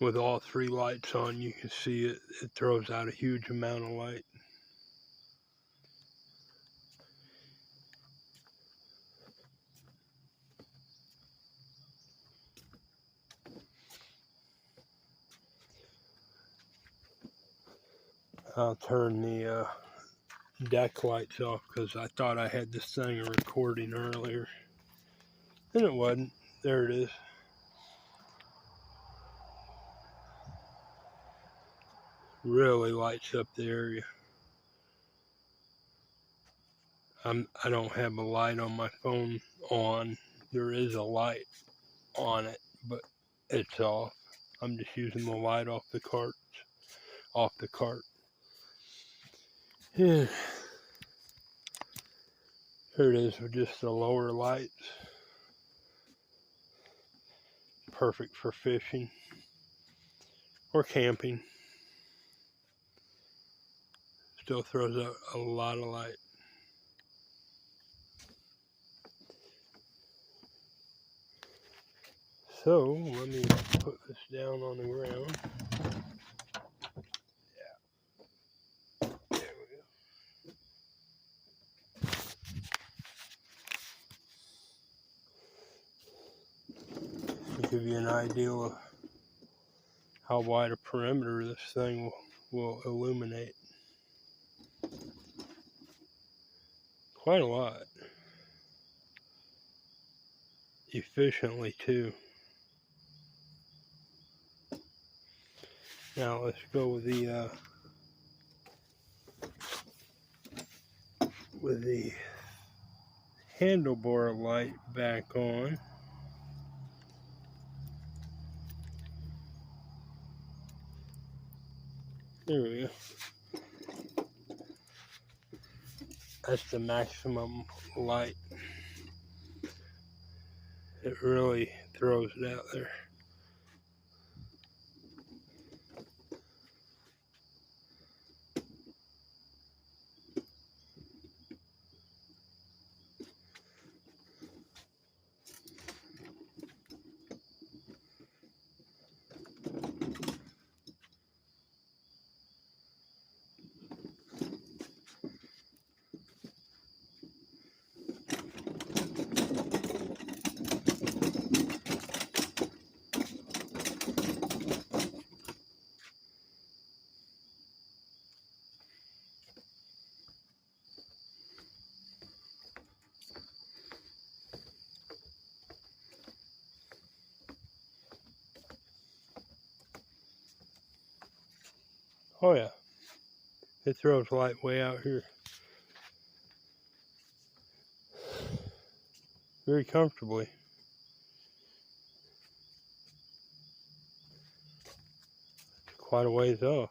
With all 3 lights on, you can see it throws out a huge amount of light. I'll turn the deck lights off because I thought I had this thing recording earlier, and it wasn't. There it is. Really lights up the area. I don't have a light on my phone on. There is a light on it, but it's off. I'm just using the light off the cart. Yeah. Here it is with just the lower lights. Perfect for fishing or camping. Still throws out a lot of light. So let me put this down on the ground. Yeah. There we go. To give you an idea of how wide a perimeter this thing will illuminate. Quite a lot. Efficiently too. Now let's go with the handlebar light back on. There we go. That's the maximum light. It really throws it out there. Oh yeah, it throws light way out here. Very comfortably. Quite a ways off.